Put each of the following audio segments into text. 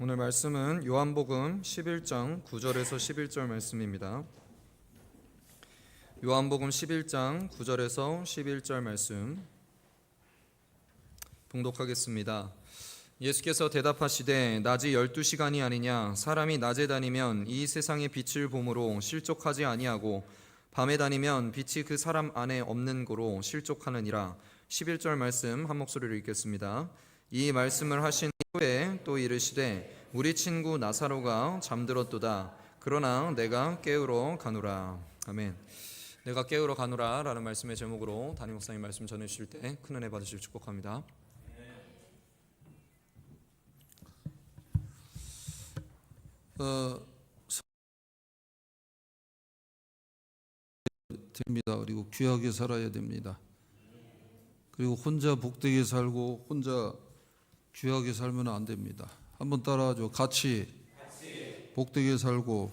오늘 말씀은 요한복음 11장 9절에서 11절 말씀입니다. 요한복음 11장 9절에서 11절 말씀 봉독하겠습니다. 예수께서 대답하시되 낮이 12시간이 아니냐 사람이 낮에 다니면 이 세상의 빛을 보므로 실족하지 아니하고 밤에 다니면 빛이 그 사람 안에 없는 고로 실족하느니라. 11절 말씀 한 목소리로 읽겠습니다. 이 말씀을 하신 후에 또 이르시되 우리 친구 나사로가 잠들었도다. 그러나 내가 깨우러 가노라. 아멘. 내가 깨우러 가노라 라는 말씀의 제목으로 담임 목사님 말씀 전해주실 때 큰 은혜 받으시길 축복합니다. 됩니다. 그리고 귀하게 살아야 됩니다. 그리고 혼자 복되게 살고 혼자 귀하게 살면 안 됩니다. 한번 따라하죠. 같이 복되게 살고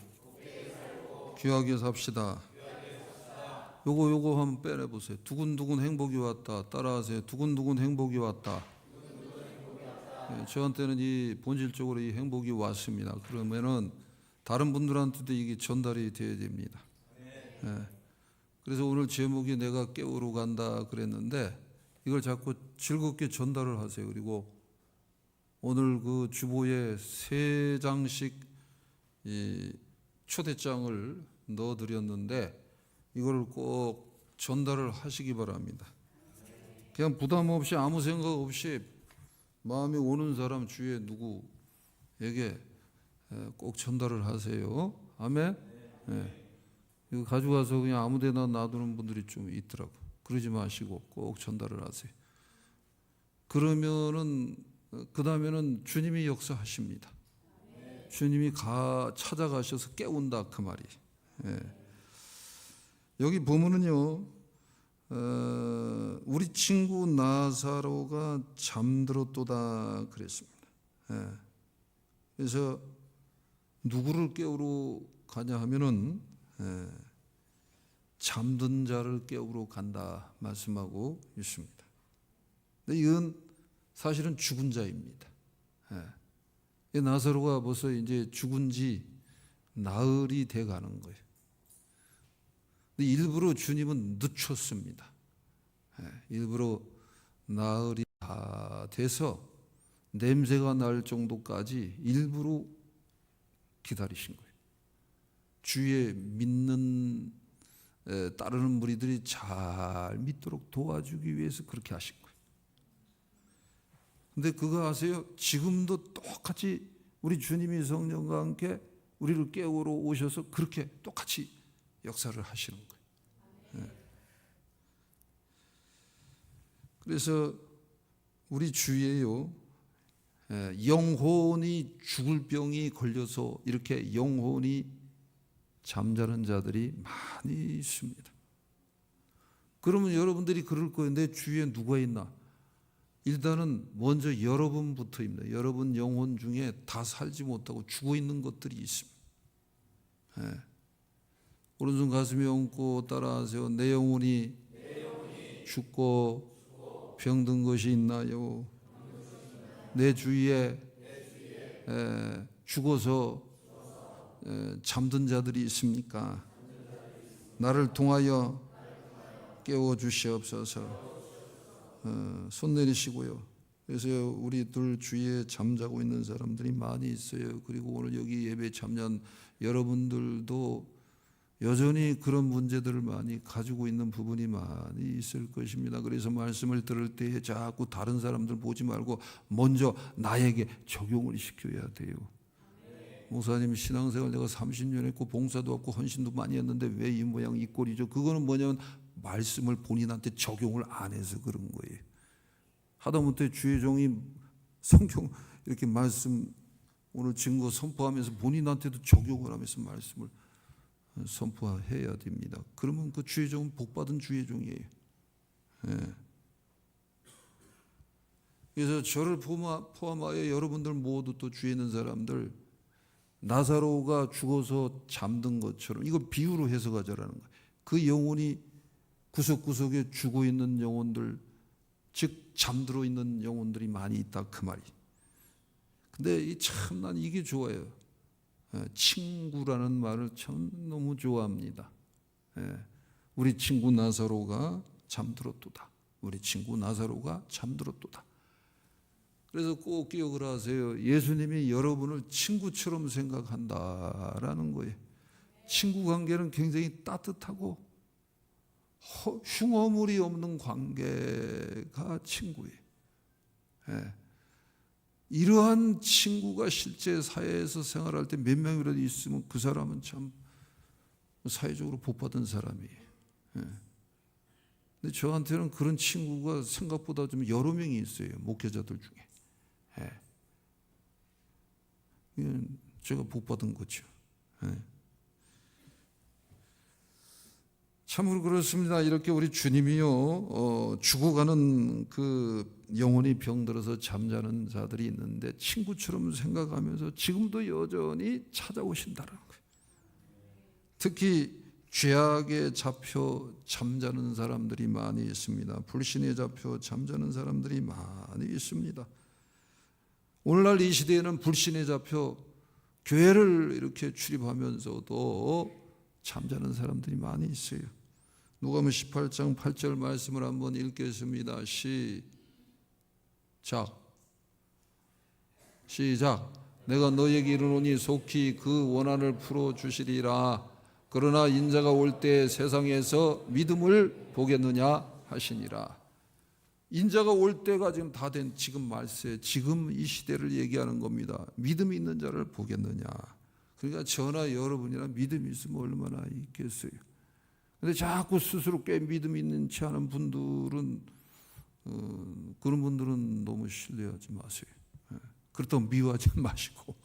귀하게 삽시다. 요거 한번 빼내보세요. 두근두근 행복이 왔다. 따라하세요. 두근두근 행복이 왔다. 네, 저한테는 이 본질적으로 이 행복이 왔습니다. 그러면은 다른 분들한테도 이게 전달이 돼야 됩니다. 네. 그래서 오늘 제목이 내가 깨우러 간다 그랬는데 이걸 자꾸 즐겁게 전달을 하세요. 그리고 오늘 그 주보에 3장씩 이 초대장을 넣어드렸는데 이걸 꼭 전달을 하시기 바랍니다. 그냥 부담 없이 아무 생각 없이 마음이 오는 사람 주위에 누구에게 꼭 전달을 하세요. 아멘. 네. 이거 가져가서 그냥 아무데나 놔두는 분들이 좀 있더라고. 그러지 마시고 꼭 전달을 하세요. 그러면은 그 다음에는 주님이 역사하십니다. 주님이 찾아가셔서 깨운다 그 말이. 예. 여기 보면은요, 우리 친구 나사로가 잠들었도다 그랬습니다. 예. 그래서 누구를 깨우러 가냐 하면은 잠든 자를 깨우러 간다 말씀하고 있습니다. 근데 이건 사실은 죽은 자입니다. 이 나사로가 벌써 이제 죽은 지 나흘이 돼 가는 거예요. 근데 일부러 주님은 늦췄습니다. 일부러 나흘이 다 돼서 냄새가 날 정도까지 일부러 기다리신 거예요. 주의 믿는 따르는 무리들이 잘 믿도록 도와주기 위해서 그렇게 하신 거예요. 근데 그거 아세요? 지금도 똑같이 우리 주님이 성령과 함께 우리를 깨우러 오셔서 그렇게 똑같이 역사를 하시는 거예요. 그래서 우리 주위에요, 영혼이 죽을 병이 걸려서 이렇게 영혼이 잠자는 자들이 많이 있습니다. 그러면 여러분들이 그럴 거예요. 내 주위에 누가 있나? 일단은 먼저 여러분부터입니다. 여러분 영혼 중에 다 살지 못하고 죽어 있는 것들이 있습니다. 오른손 가슴에 얹고 따라하세요. 내 영혼이 죽고 병든 것이 있나요? 내 주위에 죽어서 잠든 자들이 있습니까? 나를 통하여 깨워주시옵소서. 손 내리시고요. 그래서 우리들 주위에 잠자고 있는 사람들이 많이 있어요. 그리고 오늘 여기 예배에 참여한 여러분들도 여전히 그런 문제들을 많이 가지고 있는 부분이 많이 있을 것입니다. 그래서 말씀을 들을 때 자꾸 다른 사람들 보지 말고 먼저 나에게 적용을 시켜야 돼요. 목사님 신앙생활 내가 30년 했고 봉사도 했고 헌신도 많이 했는데 왜 이 모양 이 꼴이죠? 그거는 뭐냐면 말씀을 본인한테 적용을 안 해서 그런 거예요. 하다못해 주의 종이 성경 이렇게 말씀 오늘 증거 선포하면서 본인한테도 적용을 하면서 말씀을 선포해야 됩니다. 그러면 그 주의 종은 복받은 주의 종이에요. 그래서 저를 포함하여 여러분들 모두 또 주위에 있는 사람들 나사로가 죽어서 잠든 것처럼 이거 비유로 해석하자라는 거예요. 그 영혼이 구석구석에 죽어 있는 영혼들, 즉 잠들어 있는 영혼들이 많이 있다 그 말이. 근데 난 이게 좋아요. 친구라는 말을 참 너무 좋아합니다. 우리 친구 나사로가 잠들었도다. 우리 친구 나사로가 잠들었도다. 그래서 꼭 기억을 하세요. 예수님이 여러분을 친구처럼 생각한다라는 거예요. 친구 관계는 굉장히 따뜻하고 흉어물이 없는 관계가 친구예요. 이러한 친구가 실제 사회에서 생활할 때 몇 명이라도 있으면 그 사람은 참 사회적으로 복받은 사람이에요. 근데 저한테는 그런 친구가 생각보다 좀 여러 명이 있어요. 목회자들 중에. 이건 제가 복받은 거죠. 참으로 그렇습니다. 이렇게 우리 주님이요, 죽어가는 그 영혼이 병들어서 잠자는 자들이 있는데 친구처럼 생각하면서 지금도 여전히 찾아오신다는 거예요. 특히 죄악에 잡혀 잠자는 사람들이 많이 있습니다. 불신에 잡혀 잠자는 사람들이 많이 있습니다. 오늘날 이 시대에는 불신에 잡혀 교회를 이렇게 출입하면서도 잠자는 사람들이 많이 있어요. 누가복음 18장 8절 말씀을 한번 읽겠습니다. 시작. 내가 너에게 이르노니 속히 그 원한을 풀어주시리라. 그러나 인자가 올 때 세상에서 믿음을 보겠느냐 하시니라. 인자가 올 때가 지금 다 된 지금 말세, 지금 이 시대를 얘기하는 겁니다. 믿음이 있는 자를 보겠느냐. 그러니까 저나 여러분이나 믿음이 있으면 얼마나 있겠어요. 근데 자꾸 스스로 꽤 믿음이 있지 않은 분들은 그런 분들은 너무 신뢰하지 마세요. 그렇다고 미워하지 마시고.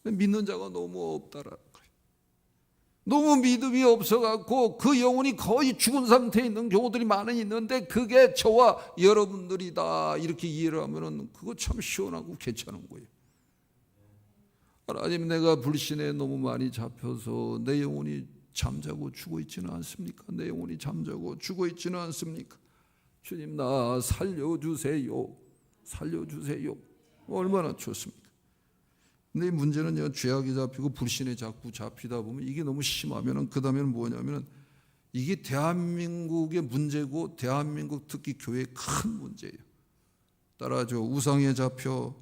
믿는 자가 너무 없다라는 거예요. 너무 믿음이 없어갖고 그 영혼이 거의 죽은 상태에 있는 경우들이 많이 있는데 그게 저와 여러분들이다 이렇게 이해를 하면은 그거 참 시원하고 괜찮은 거예요. 하나님, 내가 불신에 너무 많이 잡혀서 내 영혼이 잠자고 죽어 있지는 않습니까? 내 영혼이 잠자고 죽어 있지는 않습니까? 주님, 나 살려주세요. 살려주세요. 얼마나 좋습니까? 근데 문제는요, 죄악이 잡히고 불신에 자꾸 잡히다 보면 이게 너무 심하면은 그 다음에는 뭐냐면은 이게 대한민국의 문제고 대한민국 특히 교회의 큰 문제예요. 따라하죠. 우상에 잡혀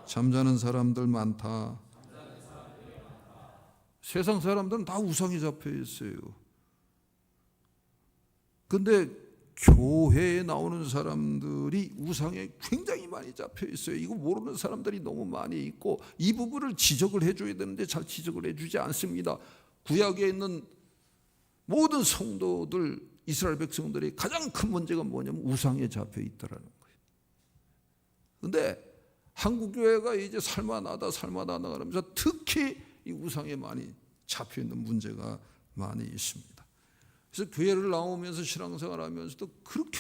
잠자는 사람들 많다. 세상 사람들은 다 우상에 잡혀 있어요. 근데 교회에 나오는 사람들이 우상에 굉장히 많이 잡혀 있어요. 이거 모르는 사람들이 너무 많이 있고 이 부분을 지적을 해줘야 되는데 잘 지적을 해주지 않습니다. 구약에 있는 모든 성도들, 이스라엘 백성들이 가장 큰 문제가 뭐냐면 우상에 잡혀 있다라는 거예요. 근데 한국 교회가 이제 살만하다 그러면서 특히 이 우상에 많이 잡혀 있는 문제가 많이 있습니다. 그래서 교회를 나오면서 신앙생활 하면서도 그렇게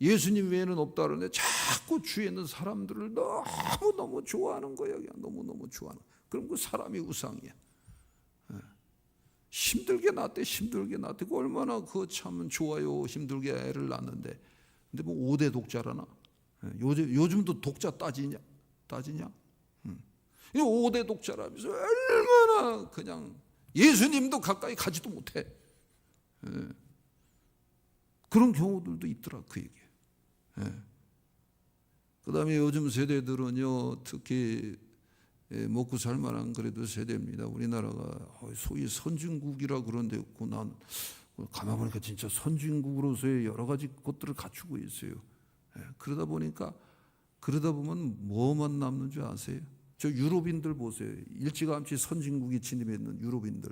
예수님 외에는 없다 그러는데 자꾸 주위에 있는 사람들을 너무너무 좋아하는 거예요. 그냥 너무너무 좋아하는. 그럼 그 사람이 우상이야. 힘들게 낳대. 그 얼마나 그거 참 좋아요. 힘들게 애를 낳는데. 근데 뭐 5대 독자라나. 요즘도 독자 따지냐? 5대 독자라면서 얼마나 그냥 예수님도 가까이 가지도 못해. 그런 경우들도 있더라 그 얘기예요. 그 다음에 요즘 세대들은요, 특히 먹고 살만한 그래도 세대입니다. 우리나라가 소위 선진국이라 그런데 난 가만 보니까 진짜 선진국으로서의 여러 가지 것들을 갖추고 있어요. 그러다 보면 뭐만 남는 줄 아세요? 저 유럽인들 보세요. 일찌감치 선진국이 침입했는 유럽인들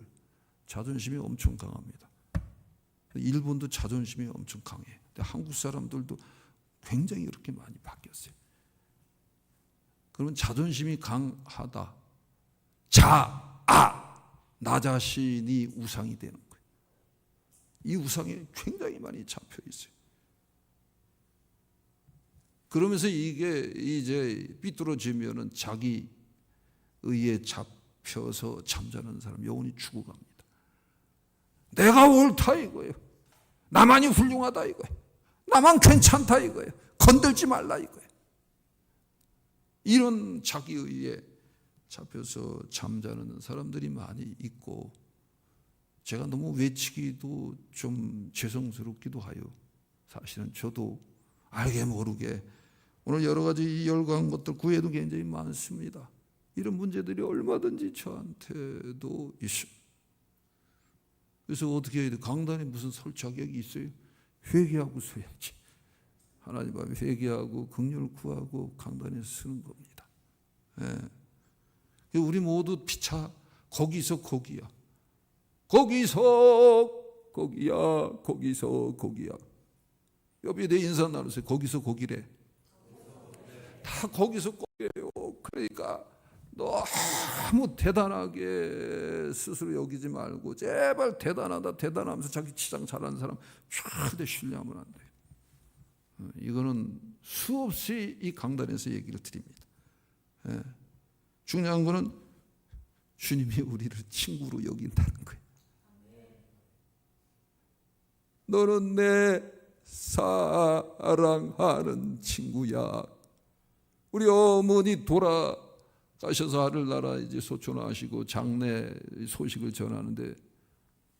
자존심이 엄청 강합니다. 일본도 자존심이 엄청 강해. 근데 한국 사람들도 굉장히 이렇게 많이 바뀌었어요. 그러면 자존심이 강하다. 나 자신이 우상이 되는 거예요. 이 우상에 굉장히 많이 잡혀 있어요. 그러면서 이게 이제 삐뚤어지면은 자기 의에 잡혀서 잠자는 사람 영혼이 죽어갑니다. 내가 옳다 이거예요. 나만이 훌륭하다 이거예요. 나만 괜찮다 이거예요. 건들지 말라 이거예요. 이런 자기의에 잡혀서 잠자는 사람들이 많이 있고, 제가 너무 외치기도 좀 죄송스럽기도 하여 사실은 저도 알게 모르게 오늘 여러 가지 이 열거한 것들 구해도 굉장히 많습니다. 이런 문제들이 얼마든지 저한테도 있습니다. 그래서 어떻게 해야 돼? 강단에 무슨 설 자격이 있어요? 회개하고 서야지. 하나님 앞에 회개하고 긍휼을 구하고 강단에 서는 겁니다. 예. 우리 모두 피차 거기서 거기야. 거기서 거기야. 거기서 거기야. 옆에 내 인사 나누세요. 거기서 거기래. 다 거기서 거기래요. 그러니까 너무 대단하게 스스로 여기지 말고 제발 대단하다 대단하면서 자기 치장 잘하는 사람 절대 신뢰하면 안 돼요. 이거는 수없이 이 강단에서 얘기를 드립니다. 예. 중요한 거는 주님이 우리를 친구로 여긴다는 거예요. 너는 내 사랑하는 친구야. 우리 어머니 돌아가셔서 하늘나라 이제 소천하시고 장례 소식을 전하는데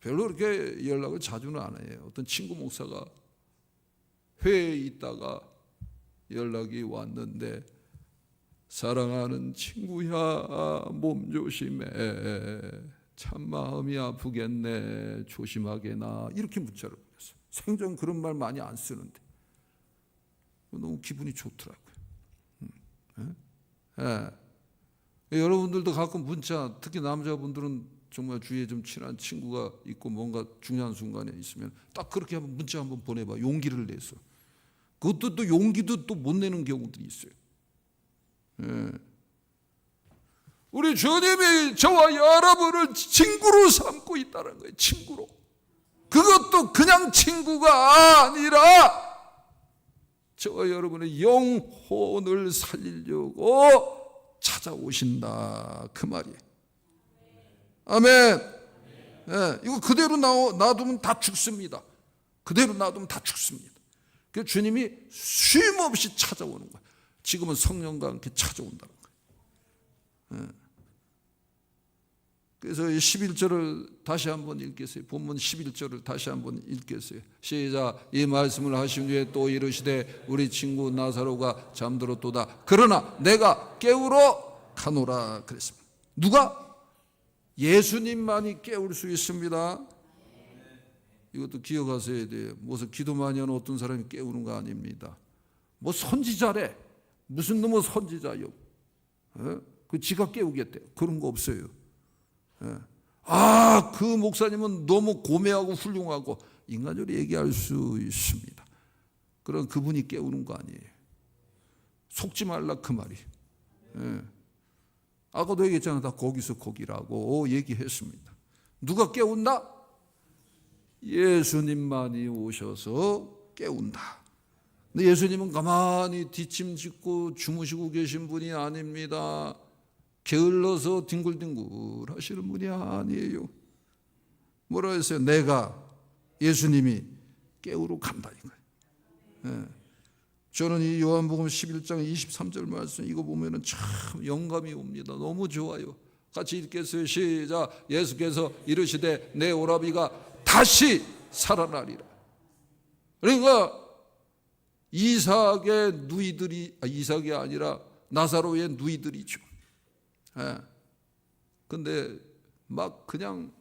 별로 그렇게 연락을 자주는 안 해요. 어떤 친구 목사가 회에 있다가 연락이 왔는데, 사랑하는 친구야, 몸 조심해. 참 마음이 아프겠네. 조심하게나. 이렇게 문자를 보냈어요. 생전 그런 말 많이 안 쓰는데 너무 기분이 좋더라고요. 여러분들도 가끔 문자, 특히 남자분들은 정말 주위에 좀 친한 친구가 있고 뭔가 중요한 순간에 있으면 딱 그렇게 한번 문자 한번 보내봐. 용기를 내서. 그것도 또 용기도 또 못 내는 경우들이 있어요. 우리 주님이 저와 여러분을 친구로 삼고 있다는 거예요. 친구로. 그것도 그냥 친구가 아니라 저와 여러분의 영혼을 살리려고 찾아오신다, 그 말이에요. 아멘. 이거 그대로 놔두면 다 죽습니다. 그대로 놔두면 다 죽습니다. 그 주님이 쉼없이 찾아오는 거예요. 지금은 성령과 함께 찾아온다는 거예요. 그래서 11절을 다시 한번 읽겠어요. 본문 11절을 다시 한번 읽겠어요. 시작. 이 말씀을 하신 후에 또 이르시되 우리 친구 나사로가 잠들었도다. 그러나 내가 깨우러 가노라 그랬습니다. 누가? 예수님만이 깨울 수 있습니다. 이것도 기억하셔야 돼요. 무슨 기도 많이 하는 어떤 사람이 깨우는 거 아닙니다. 뭐 선지자래. 무슨 놈의 선지자요. 그 지가 깨우겠대요. 그런 거 없어요. 그 목사님은 너무 고매하고 훌륭하고 인간적으로 얘기할 수 있습니다. 그럼 그분이 깨우는 거 아니에요. 속지 말라 그 말이. 아까도 얘기했잖아. 다 거기서 거기라고 얘기했습니다. 누가 깨운다? 예수님만이 오셔서 깨운다. 근데 예수님은 가만히 뒷짐짓고 주무시고 계신 분이 아닙니다. 게을러서 뒹굴뒹굴 하시는 분이 아니에요. 뭐라 했어요? 내가, 예수님이 깨우러 간다 이거예요. 저는 이 요한복음 11장 23절 말씀 이거 보면은 참 영감이 옵니다. 너무 좋아요. 같이 읽겠어요. 시작. 예수께서 이르시되 내 오라비가 다시 살아나리라. 그러니까 이삭의 누이들이, 이삭이 아니라 나사로의 누이들이죠. 근데 막 그냥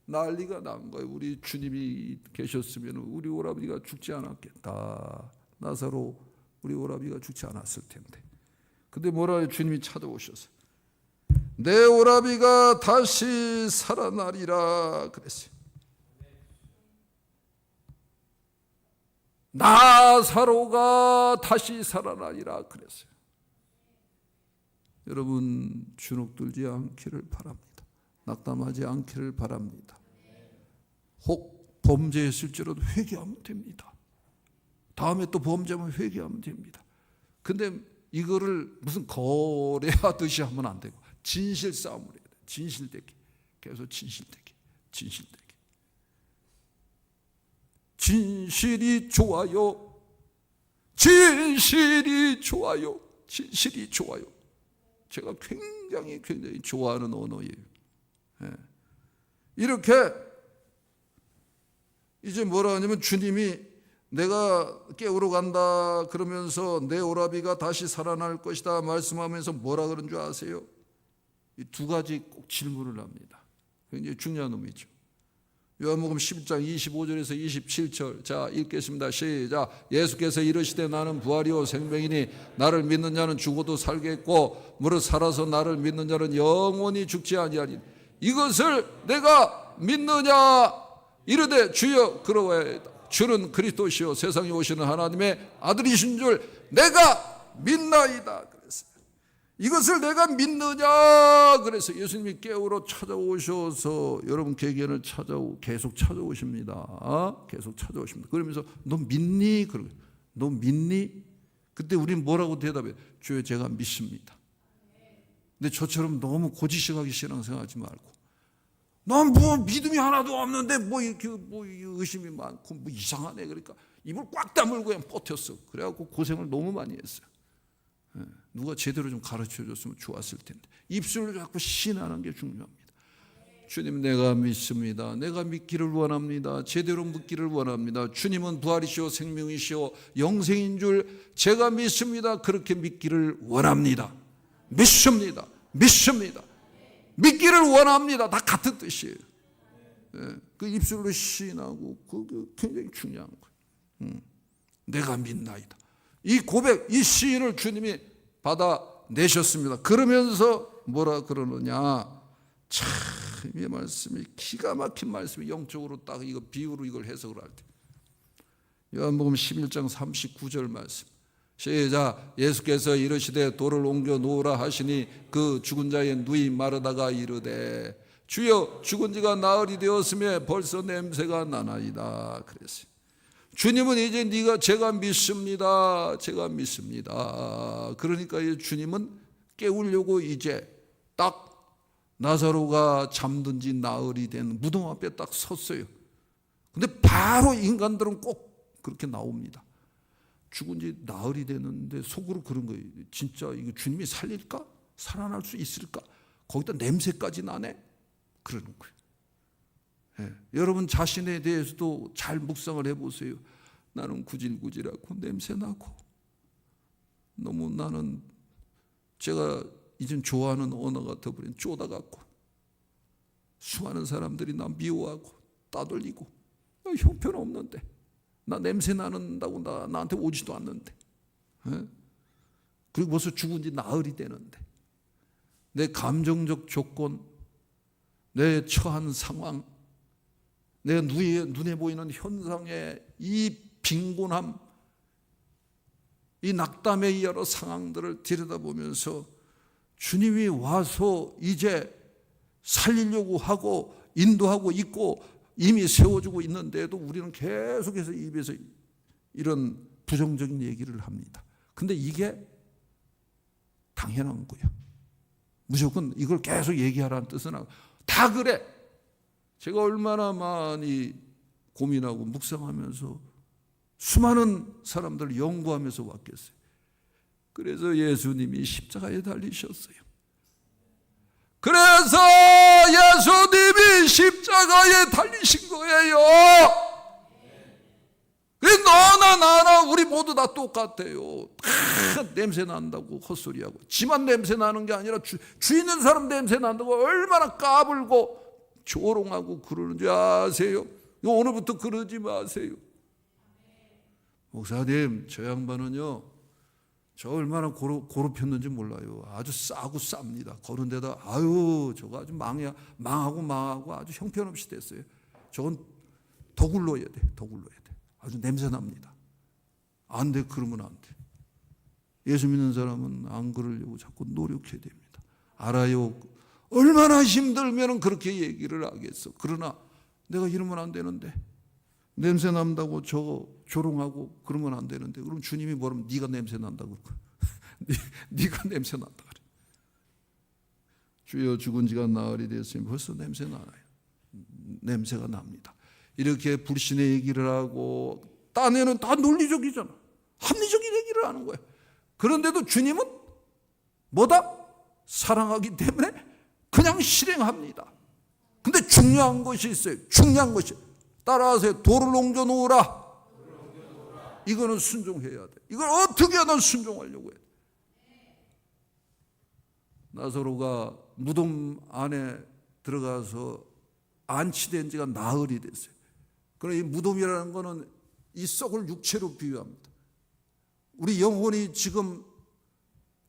난리가 난 거예요. 우리 주님이 계셨으면 우리 오라비가 죽지 않았겠다. 나사로 우리 오라비가 죽지 않았을 텐데. 근데 뭐라 해요? 주님이 찾아오셔서 내 오라비가 다시 살아나리라 그랬어요. 나사로가 다시 살아나리라 그랬어요. 여러분 주눅들지 않기를 바랍니다. 낙담하지 않기를 바랍니다. 혹 범죄했을지라도 회개하면 됩니다. 다음에 또 범죄하면 회개하면 됩니다. 근데 이거를 무슨 거래하듯이 하면 안 되고 진실 싸움을 해야 돼. 진실되기. 계속 진실되기. 진실되기. 진실이 좋아요. 진실이 좋아요. 진실이 좋아요. 제가 굉장히 좋아하는 언어예요. 예. 이렇게 이제 뭐라 하냐면 주님이 내가 깨우러 간다 그러면서 내 오라비가 다시 살아날 것이다 말씀하면서 뭐라 그런 줄 아세요? 이 두 가지 꼭 질문을 합니다. 굉장히 중요한 의미죠. 요한복음 11장 25절에서 27절 자 읽겠습니다. 시작. 예수께서 이르시되 나는 부활이요 생명이니 나를 믿는 자는 죽어도 살겠고 무릇 살아서 나를 믿는 자는 영원히 죽지 아니하니 이것을 내가 믿느냐 이르되 주여 그러하였다. 주는 그리스도시요 세상에 오시는 하나님의 아들이신 줄 내가 믿나이다. 그랬어요. 이것을 내가 믿느냐. 그래서 예수님이 깨우러 찾아오셔서 여러분 궤견을 계속 찾아오십니다. 계속 찾아오십니다. 그러면서 너 믿니? 그러고 너 믿니? 그때 우리는 뭐라고 대답해요? 주여 제가 믿습니다. 근데 저처럼 너무 고지식하게 신앙생활하지 말고 난 뭐 믿음이 하나도 없는데 뭐 이렇게 뭐 의심이 많고 뭐 이상하네. 그러니까 입을 꽉 다물고 그냥 버텼어. 그래갖고 고생을 너무 많이 했어요. 누가 제대로 좀 가르쳐 줬으면 좋았을 텐데 입술을 자꾸 신하는 게 중요합니다. 주님 내가 믿습니다. 내가 믿기를 원합니다. 제대로 믿기를 원합니다. 주님은 부활이시오 생명이시오 영생인 줄 제가 믿습니다. 그렇게 믿기를 원합니다. 믿습니다. 믿기를 원합니다. 다 같은 뜻이에요. 그 입술로 시인하고 그게 굉장히 중요한 거예요. 내가 믿나이다. 이 고백, 이 시인을 주님이 받아내셨습니다. 그러면서 뭐라 그러느냐. 참 이 말씀이 기가 막힌 말씀이 영적으로 딱 이거 비유로 이걸 해석을 할 때. 요한복음 11장 39절 말씀. 시작. 예수께서 이르시되 돌을 옮겨 놓으라 하시니 그 죽은 자의 누이 마르다가 이르되 주여 죽은 지가 나흘이 되었으며 벌써 냄새가 나나이다. 그랬어요. 주님은 이제 제가 믿습니다. 그러니까 주님은 깨우려고 이제 딱 나사로가 잠든 지 나흘이 된 무덤 앞에 딱 섰어요. 근데 바로 인간들은 꼭 그렇게 나옵니다. 죽은 지 나흘이 됐는데 속으로 그런 거예요. 진짜 이거 주님이 살릴까? 살아날 수 있을까? 거기다 냄새까지 나네? 그러는 거예요. 예. 여러분 자신에 대해서도 잘 묵상을 해보세요. 나는 구질구질하고 냄새나고 너무 나는 제가 이젠 좋아하는 언어가 더버린 쪼다같고 수많은 사람들이 나 미워하고 따돌리고 형편없는데 나 냄새 나는다고 나한테 오지도 않는데 그리고 벌써 죽은 지 나흘이 되는데 내 감정적 조건 내 처한 상황 내 눈에 보이는 현상의 이 빈곤함 이 낙담의 여러 상황들을 들여다보면서 주님이 와서 이제 살리려고 하고 인도하고 있고 이미 세워주고 있는데도 우리는 계속해서 입에서 이런 부정적인 얘기를 합니다. 근데 이게 당연한 거예요. 무조건 이걸 계속 얘기하라는 뜻은 아니고 다 그래. 제가 얼마나 많이 고민하고 묵상하면서 수많은 사람들을 연구하면서 왔겠어요. 그래서 예수님이 십자가에 달리셨어요. 그래서 예수님이 십자가에 달리신 거예요. 그래서 너나 나나 우리 모두 다 똑같아요. 다 냄새 난다고 헛소리하고 지만 냄새 나는 게 아니라 주 있는 사람 냄새 난다고 얼마나 까불고 조롱하고 그러는지 아세요? 오늘부터 그러지 마세요. 목사님 저 양반은요 저 얼마나 고급했는지 몰라요. 아주 싸고 쌉니다. 그런 데다 아유 저거 아주 망하고 아주 형편없이 됐어요. 저건 더 굴러야 돼. 아주 냄새 납니다. 안 돼. 그러면 안 돼. 예수 믿는 사람은 안 그러려고 자꾸 노력해야 됩니다. 알아요. 얼마나 힘들면 그렇게 얘기를 하겠어. 그러나 내가 이러면 안 되는데 냄새 난다고 저거 조롱하고 그러면 안 되는데 그럼 주님이 뭐라면 네가 냄새 난다고 네가 냄새 난다 그래. 주여 죽은 지가 나흘이 됐으니 벌써 냄새 나요. 냄새가 납니다. 이렇게 불신의 얘기를 하고 딴에는 다 논리적이잖아. 합리적인 얘기를 하는 거야. 그런데도 주님은 뭐다? 사랑하기 때문에 그냥 실행합니다. 근데 중요한 것이 있어요. 중요한 것이. 따라하세요. 돌을 옮겨 놓으라. 이거는 순종해야 돼. 이걸 어떻게 하든 순종하려고 해. 나사로가 무덤 안에 들어가서 안치된 지가 나흘이 됐어요. 그러나 이 무덤이라는 것은 이 썩을 육체로 비유합니다. 우리 영혼이 지금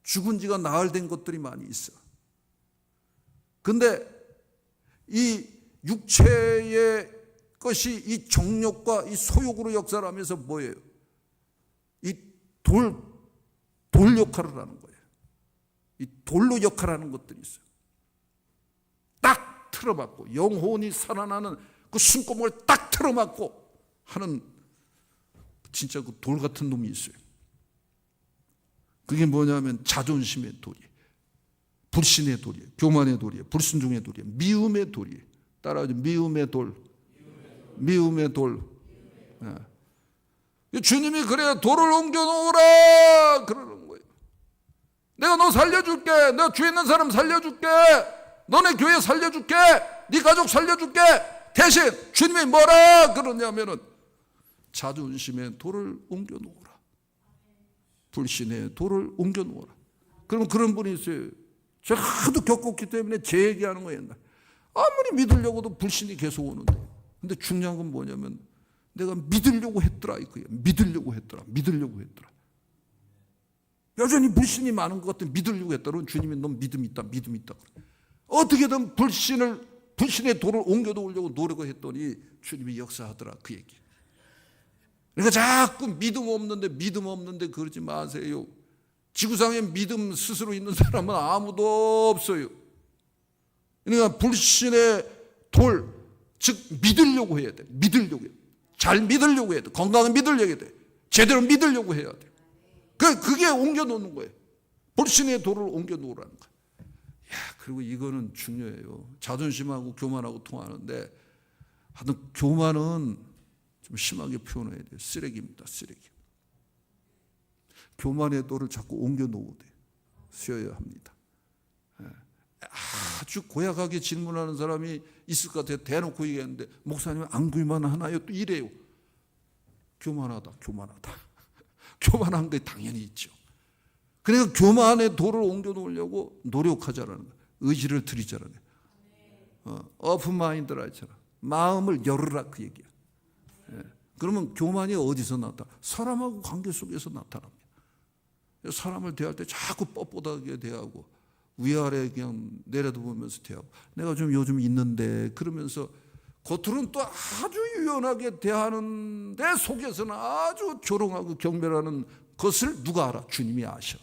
죽은 지가 나흘 된 것들이 많이 있어. 근데 이 육체의 것이 이 정욕과 이 소욕으로 역사를 하면서 뭐예요? 이 돌 역할을 하는 거예요. 이 돌로 역할하는 것들이 있어요. 딱 틀어맞고 영혼이 살아나는 그 숨구멍을 딱 틀어맞고 하는 진짜 그 돌 같은 놈이 있어요. 그게 뭐냐면 자존심의 돌이에요. 불신의 돌이에요. 교만의 돌이에요. 불순종의 돌이에요. 미움의 돌이에요. 따라하죠. 미움의 돌. 미움의 돌. 네. 주님이 그래야 돌을 옮겨놓으라 그러는 거예요. 내가 너 살려줄게. 내가 죄 있는 사람 살려줄게. 너네 교회 살려줄게. 네 가족 살려줄게. 대신 주님이 뭐라 그러냐면은 자존심의 돌을 옮겨놓으라. 불신의 돌을 옮겨놓으라. 그러면 그런 분이 있어요. 제가 하도 겪었기 때문에 제 얘기하는 거예요. 아무리 믿으려고도 불신이 계속 오는데. 근데 중요한 건 뭐냐면 내가 믿으려고 했더라 이거예요. 믿으려고 했더라. 여전히 불신이 많은 것 같아. 믿으려고 했더라. 주님이 넌 믿음 있다. 그래. 어떻게든 불신의 돌을 옮겨놓으려고 노력을 했더니 주님이 역사하더라 그 얘기. 그러니까 자꾸 믿음 없는데 그러지 마세요. 지구상에 믿음 스스로 있는 사람은 아무도 없어요. 그러니까 불신의 돌, 즉 믿으려고 해야 돼. 잘 믿으려고 해야 돼. 건강하게 믿으려고 해야 돼. 제대로 믿으려고 해야 돼. 그게 옮겨놓는 거예요. 불신의 돌을 옮겨놓으라는 거예요. 그리고 이거는 중요해요. 자존심하고 교만하고 통하는데 하여튼 교만은 좀 심하게 표현해야 돼요. 쓰레기입니다. 쓰레기. 교만의 돌을 자꾸 옮겨놓으되 쓰여야 합니다. 아주 고약하게 질문하는 사람이 있을 것 같아요. 대놓고 얘기했는데 목사님 안구만 하나요? 또 이래요. 교만하다. 교만한 게 당연히 있죠. 그러니까 교만의 돌을 옮겨놓으려고 노력하자라는 거예요. 의지를 들이자라는 거예요. 오픈 마인드라 했잖아. 마음을 열으라 그 얘기야. 그러면 교만이 어디서 나타나? 사람하고 관계 속에서 나타납니다. 사람을 대할 때 자꾸 뻣뻣하게 대하고 위아래 그냥 내려다보면서 대하고 내가 좀 요즘 있는데 그러면서 겉으로는 또 아주 유연하게 대하는데 속에서는 아주 조롱하고 경멸하는 것을 누가 알아? 주님이 아셔.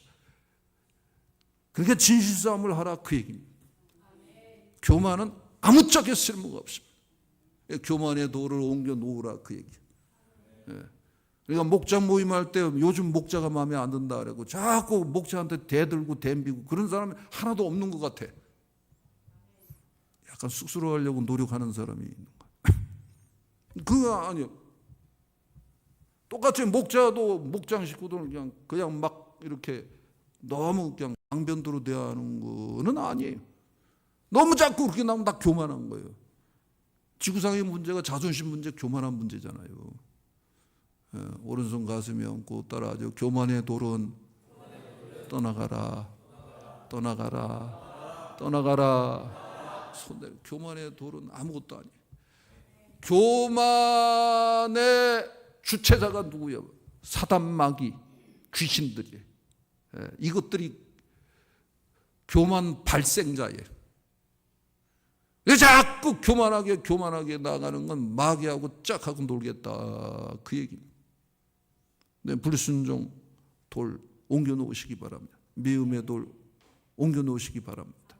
그러니까 진실싸움을 하라 그 얘기입니다. 교만은 아무짝에 쓸모가 없습니다. 교만의 돌을 옮겨 놓으라 그 얘기. 그러니까 목자 모임할 때 요즘 목자가 마음에 안 든다 그러고 자꾸 목자한테 대들고 댐비고 그런 사람이 하나도 없는 것 같아. 약간 쑥스러워하려고 노력하는 사람이 있는 거야. 그거 아니요. 똑같이 목자도 목장 식구들은 그냥 막 이렇게 너무 그냥 강변도로 대하는 거는 아니에요. 너무 자꾸 그렇게 나오면 다 교만한 거예요. 지구상의 문제가 자존심 문제, 교만한 문제잖아요. 오른손 가슴에 얹고 따라하죠. 교만의 돌은 떠나가라. 손 내려. 교만의 돌은 아무것도 아니에요. 교만의 주체자가 누구예요? 사단 마귀, 귀신들이에요. 이것들이 교만 발생자예요. 자꾸 교만하게 나가는 건 마귀하고 짝하고 놀겠다 그 얘기입니다. 네, 불순종 돌 옮겨놓으시기 바랍니다. 미움의 돌 옮겨놓으시기 바랍니다.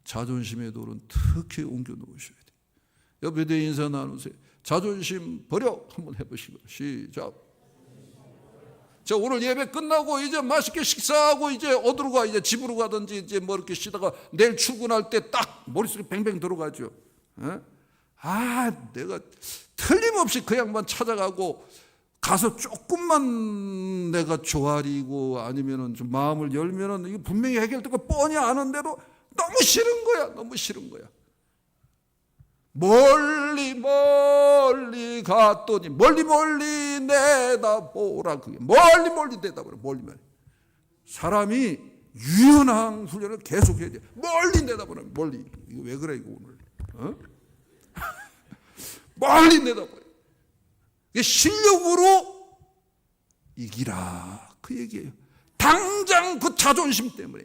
자존심의 돌은 특히 옮겨놓으셔야 돼요. 옆에 대 인사 나누세요. 자존심 버려 한번 해보시고 시작. 자, 오늘 예배 끝나고 이제 맛있게 식사하고 이제 어디로 가? 이제 집으로 가든지 이제 뭐 이렇게 쉬다가 내일 출근할 때 딱 머릿속에 뱅뱅 들어가죠. 내가 틀림없이 그 양반 찾아가고 가서 조금만 내가 조아리고 아니면은 좀 마음을 열면은 이게 분명히 해결되고 뻔히 아는데도 너무 싫은 거야. 너무 싫은 거야. 멀리 멀리 갔더니 멀리 멀리 내다보라. 그게 멀리 멀리 내다보라. 멀리 멀리. 사람이 유연한 훈련을 계속 해야 돼. 멀리 내다보라. 멀리. 이거 왜 그래 이거 오늘? 멀리 내다보라. 이게 실력으로 이기라. 그 얘기예요. 당장 그 자존심 때문에.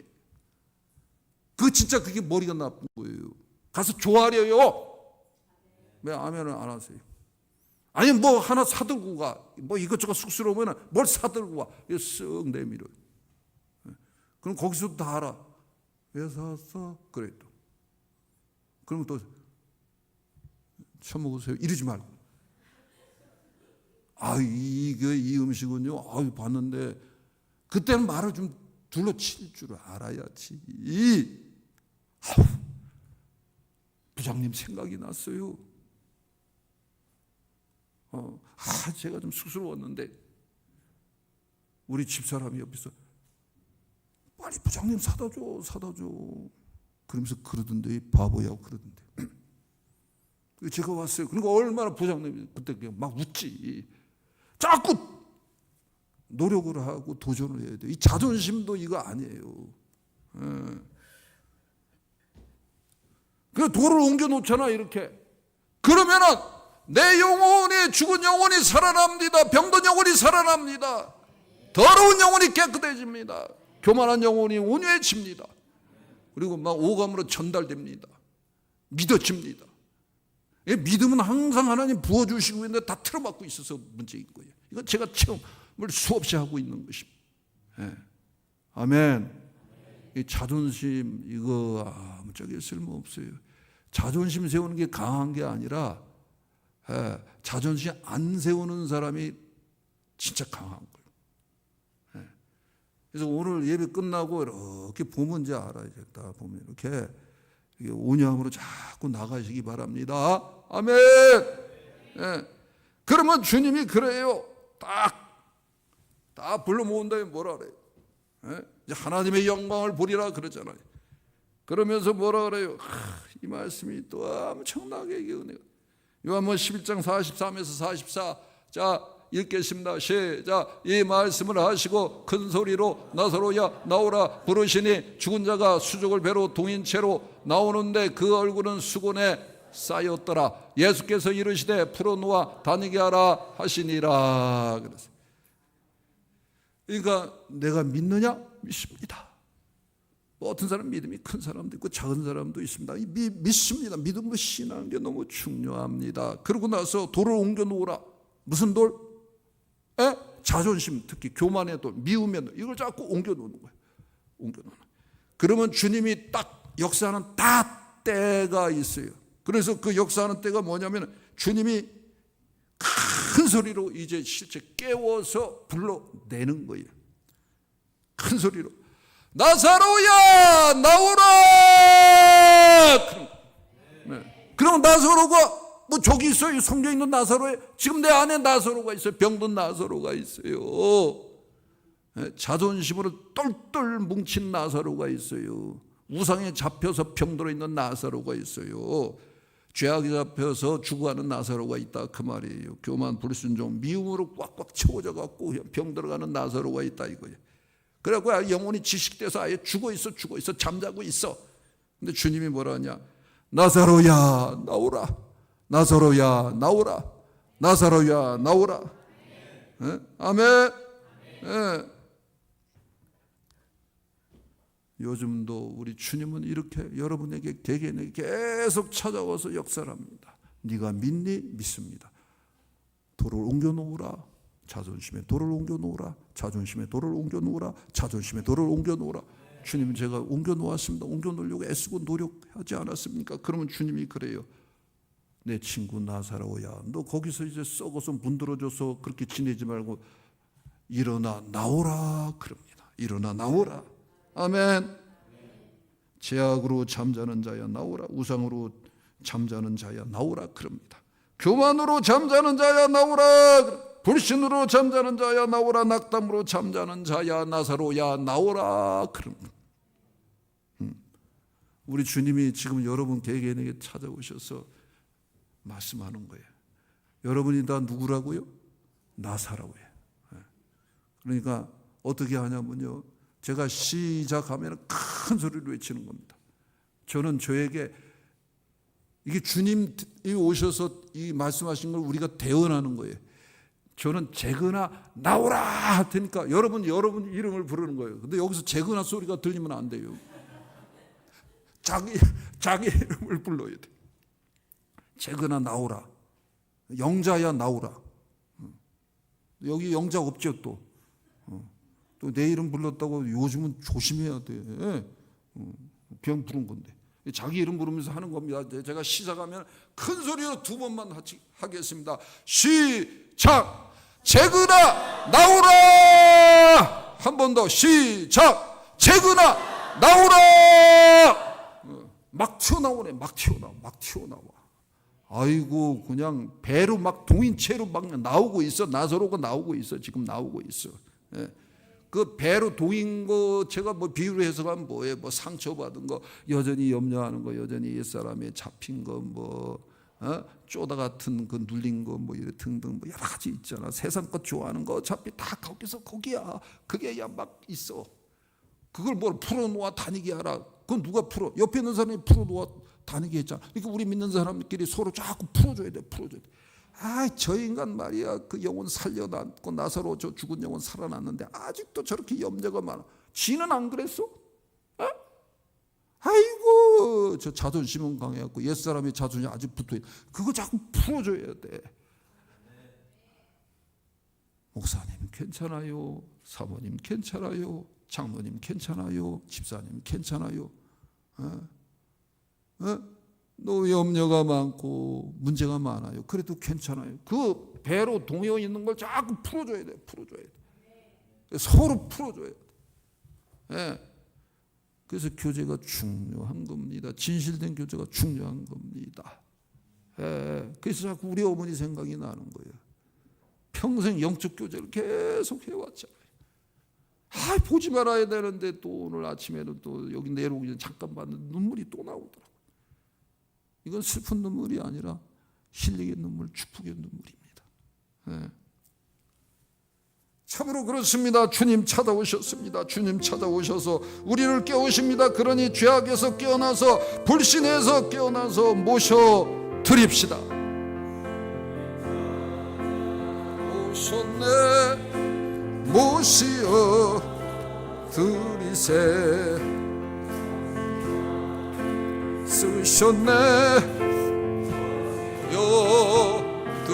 진짜 그게 머리가 나쁜 거예요. 가서 조아려요. 왜 아멘을 안 하세요? 아니 뭐 하나 사들고 가. 뭐 이것저것 쑥스러우면 뭘 사들고 와. 이거 쓱 내밀어요. 그럼 거기서도 다 알아. 왜 샀어? 그래 또. 그러면 또 처먹으세요. 이러지 말고. 이 음식은요. 봤는데 그때는 말을 좀 둘러칠 줄 알아야지. 부장님 생각이 났어요. 제가 좀 쑥스러웠는데 우리 집사람이 옆에서 빨리 부장님 사다 줘. 그러면서 그러던데 바보야 그러던데. 제가 왔어요. 그러니까 얼마나 부장님이 그때 그냥 막 웃지. 자꾸 노력을 하고 도전을 해야 돼. 이 자존심도 이거 아니에요. 그 돌을 옮겨 놓잖아 이렇게. 그러면은 내 영혼이 죽은 영혼이 살아납니다. 병든 영혼이 살아납니다. 더러운 영혼이 깨끗해집니다. 교만한 영혼이 온유해집니다. 그리고 막 오감으로 전달됩니다. 믿어집니다. 믿음은 항상 하나님 부어주시고 있는데 다 틀어막고 있어서 문제인 거예요. 이건 제가 체험을 수없이 하고 있는 것입니다. 아멘. 이 자존심 이거 아무짝에 쓸모없어요. 자존심 세우는 게 강한 게 아니라 자존심 안 세우는 사람이 진짜 강한 거예요. 그래서 오늘 예배 끝나고 이렇게 보면 이제 알아요. 딱 보면 이렇게 온유함으로 자꾸 나가시기 바랍니다. 아멘. 그러면 주님이 그래요. 딱 불러 모은 다음에 뭐라 그래요? 이제 하나님의 영광을 보리라 그러잖아요. 그러면서 뭐라 그래요? 이 말씀이 또 엄청나게 은혜가. 요한복음 11장 43에서 44. 자, 읽겠습니다. 시작. 이 말씀을 하시고 큰 소리로 나사로야 나오라 부르시니 죽은 자가 수족을 배로 동인 채로 나오는데 그 얼굴은 수건에 쌓였더라. 예수께서 이르시되 풀어놓아 다니게 하라 하시니라. 그랬어요. 그러니까 내가 믿느냐? 믿습니다. 어떤 사람 믿음이 큰 사람도 있고 작은 사람도 있습니다. 믿습니다. 믿음으로 신하는 게 너무 중요합니다. 그러고 나서 돌을 옮겨 놓으라. 무슨 돌? 자존심, 특히 교만의 돌, 미움의 돌. 이걸 자꾸 옮겨 놓는 거예요. 옮겨 놓는. 그러면 주님이 딱 역사하는 다 때가 있어요. 그래서 그 역사하는 때가 뭐냐면 주님이 큰 소리로 이제 실제 깨워서 불러내는 거예요. 큰 소리로 나사로야 나오라. 그럼 나사로가 뭐 저기 있어요. 성경에 있는 나사로에 지금 내 안에 나사로가 있어요. 병든 나사로가 있어요. 자존심으로 똘똘 뭉친 나사로가 있어요. 우상에 잡혀서 병들어 있는 나사로가 있어요. 죄악에 잡혀서 죽어가는 나사로가 있다 그 말이에요. 교만, 불순종, 미움으로 꽉꽉 채워져 갖고 병들어가는 나사로가 있다 이거예요. 그래갖고 영혼이 지식돼서 아예 죽어 있어 잠자고 있어. 근데 주님이 뭐라 하냐? 나사로야 나오라. 나사로야 나오라. 나사로야 나오라. 아멘. 요즘도 우리 주님은 이렇게 여러분에게 개개인에게 계속 찾아와서 역사를 합니다. 네가 믿니? 믿습니다. 돌을 옮겨 놓으라. 자존심에 돌을 옮겨 놓으라. 자존심에 돌을 옮겨 놓으라. 자존심에 돌을 옮겨 놓으라. 주님은 제가 옮겨 놓았습니다. 옮겨 놓으려고 애쓰고 노력하지 않았습니까? 그러면 주님이 그래요. 내 친구 나사로야, 너 거기서 이제 썩어서 문드러져서 그렇게 지내지 말고 일어나 나오라 그럽니다. 일어나 나오라. 아멘. 죄악으로 잠자는 자야 나오라. 우상으로 잠자는 자야 나오라 그럽니다. 교만으로 잠자는 자야 나오라. 불신으로 잠자는 자야 나오라. 낙담으로 잠자는 자야 나사로야 나오라. 그런 거. 우리 주님이 지금 여러분 개개인에게 찾아오셔서 말씀하는 거예요. 여러분이 다 누구라고요? 나사로예요. 그러니까 어떻게 하냐면요, 제가 시작하면 큰 소리로 외치는 겁니다. 저는 저에게 이게 주님이 오셔서 이 말씀하신 걸 우리가 대언하는 거예요. 저는 재근아 나오라 하니까 여러분 이름을 부르는 거예요. 근데 여기서 재근아 소리가 들리면 안 돼요. 자기 이름을 불러야 돼. 재근아 나오라. 영자야 나오라. 여기 영자 없죠 또. 또 내 이름 불렀다고 요즘은 조심해야 돼. 병 부른 건데. 자기 이름 부르면서 하는 겁니다. 제가 시작하면 큰 소리로 2번만 하겠습니다. 시작! 재근아 나오라! 한 번 더 시작! 재근아 나오라! 막 튀어나오네. 막 튀어나와. 아이고 그냥 배로 막 동인체로 막 나오고 있어. 나사로가 나오고 있어. 지금 나오고 있어. 그 배로 동인 거 제가 뭐 비유로 해석하면 뭐예요? 뭐 상처받은 거, 여전히 염려하는 거, 여전히 옛사람에 잡힌 거, 뭐 쪼다 같은 그 눌린 거, 뭐 이래 등등 뭐 여러 가지 있잖아. 세상 것 좋아하는 거 어차피 다 거기야. 그게 야 막 있어. 그걸 뭘 풀어놓아 다니게 하라. 그건 누가 풀어? 옆에 있는 사람이 풀어놓아 다니게 했잖아. 그러니까 우리 믿는 사람들끼리 서로 자꾸 풀어줘야 돼. 저 인간 말이야. 그 영혼 살려놨고 나사로 저 죽은 영혼 살아났는데 아직도 저렇게 염려가 많아. 지는 안 그랬어? 아이고 저 자존심은 강해갖고 옛사람의 자존심이 아직 붙어있어. 그거 자꾸 풀어줘야 돼. 목사님 괜찮아요. 사모님 괜찮아요. 장모님 괜찮아요. 집사님 괜찮아요. 너 염려가 많고 문제가 많아요. 그래도 괜찮아요. 그 배로 동요 있는 걸 자꾸 풀어줘야 돼. 서로 풀어줘야 돼. 그래서 교제가 중요한 겁니다. 진실된 교제가 중요한 겁니다. 그래서 자꾸 우리 어머니 생각이 나는 거예요. 평생 영적 교제를 계속 해왔잖아요. 보지 말아야 되는데 또 오늘 아침에는 또 여기 내려오기 전에 잠깐 봤는데 눈물이 또 나오더라고요. 이건 슬픈 눈물이 아니라 힐링의 눈물, 축복의 눈물입니다. 참으로 그렇습니다. 주님 찾아오셨습니다. 주님 찾아오셔서 우리를 깨우십니다. 그러니 죄악에서 깨어나서 불신에서 깨어나서 모셔드립시다. 오셨네 모시어 드리세 쓰셨네 여드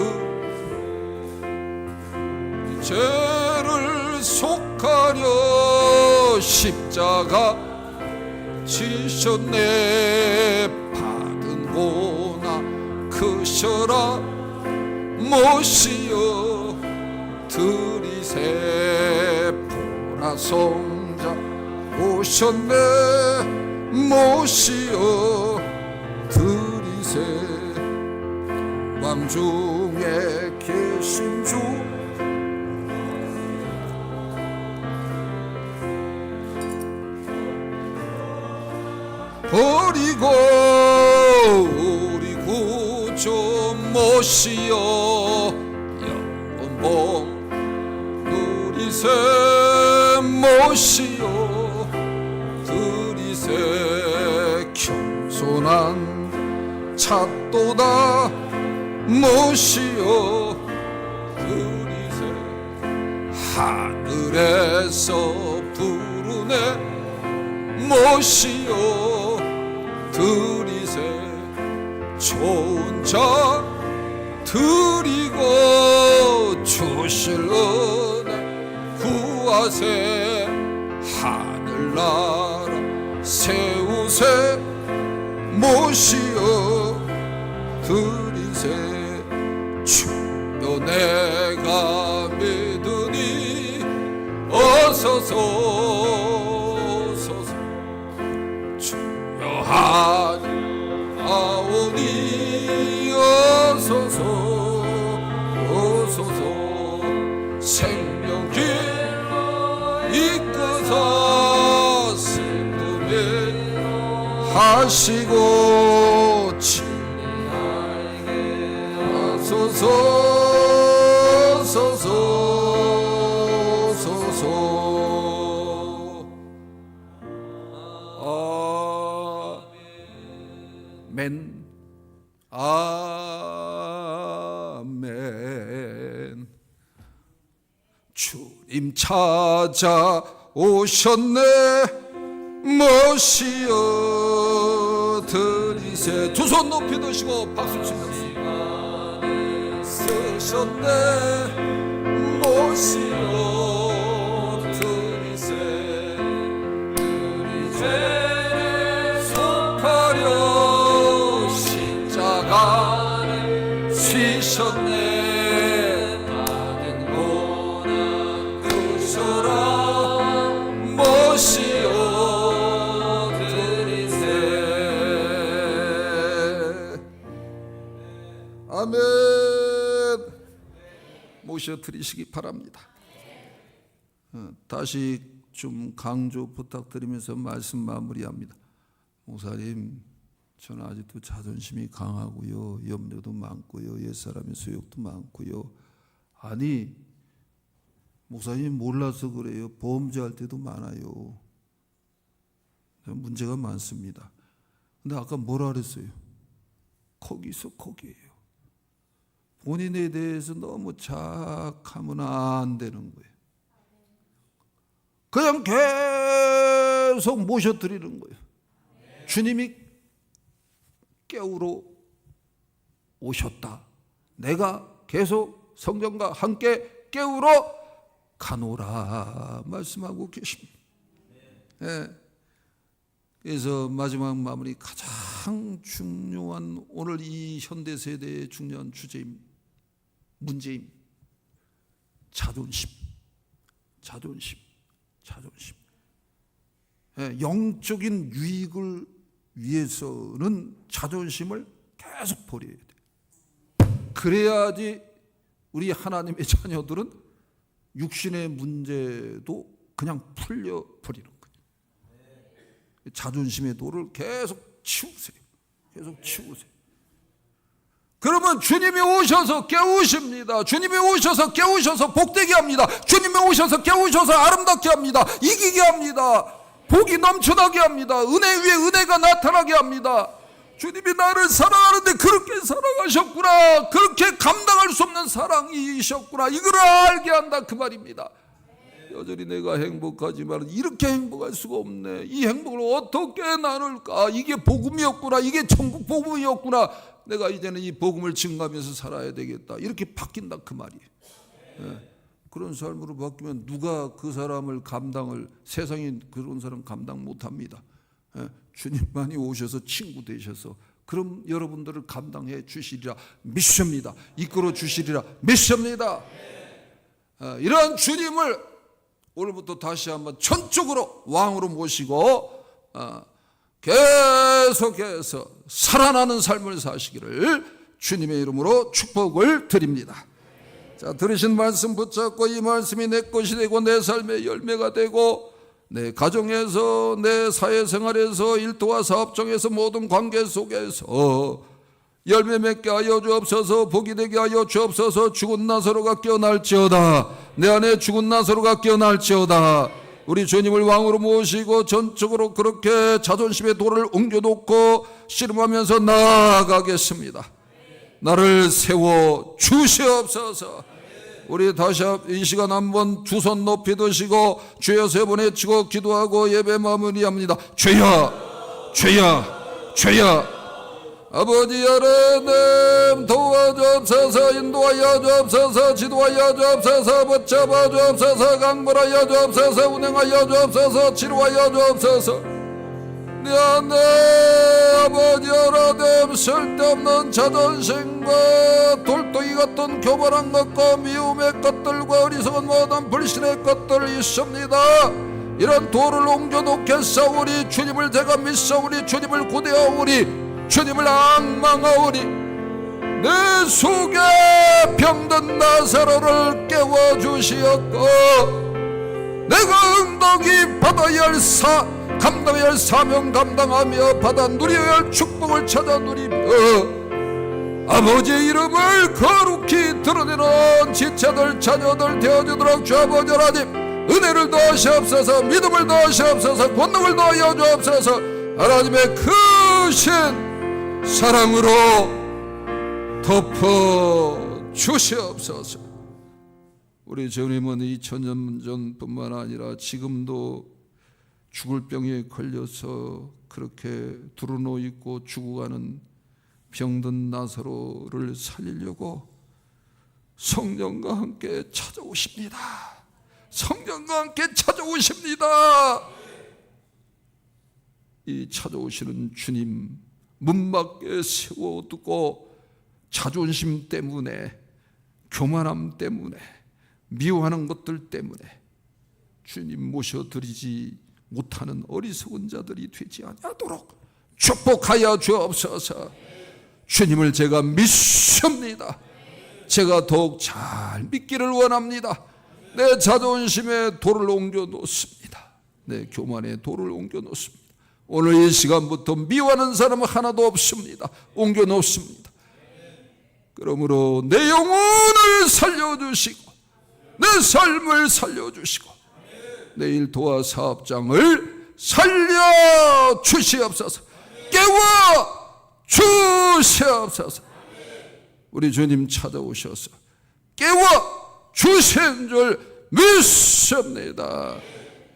죄를 속하려 십자가 지셨네 받은 고나 크셔라 모시어 드리세 보라 성자 오셨네 모시어 드리세 왕중에 계신 주 버리고 우리 구주 모시어 영원봉 드리세 모시어 드리세 겸손한 찾도다 모시어 드리세 하늘에서 부르네 모시어 드리세 좋은 자 드리고 주실 은혜 구하세 하늘나라 세우세 모시어 드리세 주여 내가 믿으니 어서서 주여 하나오니 어서서 이끄사 슬픔에 하시고 소서 아멘 아멘. 주님 찾아오셨네 모시어 드리세. 두 손 높이 드시고 박수 치면서 쓰셨네 모시어 드리세. 죄를 속하려 십자가 지셨네. 받은 고난 그소라 모시어 드리세. 아멘. 모셔 드리시기 바랍니다. 다시 좀 강조 부탁드리면서 말씀 마무리합니다. 목사님, 저는 아직도 자존심이 강하고요, 염려도 많고요, 옛사람의 수욕도 많고요. 아니, 목사님 몰라서 그래요. 범죄할 때도 많아요. 문제가 많습니다. 근데 아까 뭐라 그랬어요? 거기서 거기에요. 본인에 대해서 너무 자학하면 안 되는 거예요. 그냥 계속 모셔드리는 거예요. 주님이 깨우러 오셨다. 내가 계속 성경과 함께 깨우러 가노라 말씀하고 계십니다. 네. 그래서 마지막 마무리, 가장 중요한 오늘 이 현대세대의 중요한 주제입니다. 문제입니다. 자존심. 영적인 유익을 위해서는 자존심을 계속 버려야 돼. 그래야지 우리 하나님의 자녀들은 육신의 문제도 그냥 풀려버리는 거예요. 자존심의 돌을 계속 치우세요. 그러면 주님이 오셔서 깨우십니다. 주님이 오셔서 깨우셔서 복되게 합니다. 주님이 오셔서 깨우셔서 아름답게 합니다. 이기게 합니다. 복이 넘쳐나게 합니다. 은혜 위에 은혜가 나타나게 합니다. 주님이 나를 사랑하는데 그렇게 사랑하셨구나, 그렇게 감당할 수 없는 사랑이셨구나, 이걸 알게 한다 그 말입니다. 여전히 내가 행복하지만 이렇게 행복할 수가 없네. 이 행복을 어떻게 나눌까? 이게 복음이었구나, 이게 천국 복음이었구나. 내가 이제는 이 복음을 증거하면서 살아야 되겠다. 이렇게 바뀐다 그 말이에요. 그런 삶으로 바뀌면 누가 그 사람을 감당을, 세상에 그런 사람 감당 못합니다. 주님만이 오셔서 친구 되셔서 그럼 여러분들을 감당해 주시리라 믿습니다. 이끌어 주시리라 믿습니다. 이러한 주님을 오늘부터 다시 한번 전적으로 왕으로 모시고 계속해서 살아나는 삶을 사시기를 주님의 이름으로 축복을 드립니다. 자, 들으신 말씀 붙잡고 이 말씀이 내 것이 되고 내 삶의 열매가 되고 내 가정에서, 내 사회생활에서, 일터와 사업장에서, 모든 관계 속에서 열매 맺게 하여 주옵소서. 복이 되게 하여 주옵소서. 죽은 나사로가 깨어날지어다. 내 안에 죽은 나사로가 깨어날지어다. 우리 주님을 왕으로 모시고 전적으로 그렇게 자존심의 돌을 옮겨놓고 씨름하면서 나아가겠습니다. 나를 세워 주시옵소서. 우리 다시 이 시간 한번 두 손 높이 드시고 주여 세 번 외치고 기도하고 예배 마무리합니다. 주여, 주여, 주여. 아버지 하나님 도와주옵소서. 인도하여 주옵소서. 지도하여 주옵소서. 붙잡아 주옵소서. 강벌하여 주옵소서. 운행하여 주옵소서. 치료하여 주옵소서. 내 안에 아버지 하나님 쓸데없는 자존심과 돌덩이 같은 교만한 것과 미움의 것들과 어리석은 모든 불신의 것들이 있습니다. 이런 돌을 옮겨놓겠사오니 주님을 제가 믿사오니 주님을 고대하오니 주님을 앙망하오니 내 속에 병든 나사로를 깨워주시었고 내가 응당히 받아야 할 감당해야 할 사명 감당하며 받아 누려야 할 축복을 찾아 누리며 아버지의 이름을 거룩히 드러내는 지체들 자녀들 되어주도록 주 아버지 하나님 은혜를 더하시옵소서, 믿음을 더하시옵소서, 권능을 더하여 주옵소서. 하나님의 크신 사랑으로 덮어 주시옵소서. 우리 주님은 2000년 전뿐만 아니라 지금도 죽을 병에 걸려서 그렇게 두루누워 있고 죽어가는 병든 나사로를 살리려고 성령과 함께 찾아오십니다. 성령과 함께 찾아오십니다. 이 찾아오시는 주님 문 밖에 세워두고 자존심 때문에, 교만함 때문에, 미워하는 것들 때문에 주님 모셔드리지 못하는 어리석은 자들이 되지 아니하도록 축복하여 주옵소서. 주님을 제가 믿습니다. 제가 더욱 잘 믿기를 원합니다. 내 자존심에 돌을 옮겨 놓습니다. 내 교만에 돌을 옮겨 놓습니다. 오늘 이 시간부터 미워하는 사람은 하나도 없습니다. 옮겨 놓습니다. 그러므로 내 영혼을 살려주시고 내 삶을 살려주시고 내 일터와 사업장을 살려주시옵소서. 깨워 주시옵소서. 우리 주님 찾아오셔서 깨워 주신 줄 믿습니다.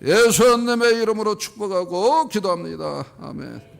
예수님의 이름으로 축복하고 기도합니다. 아멘.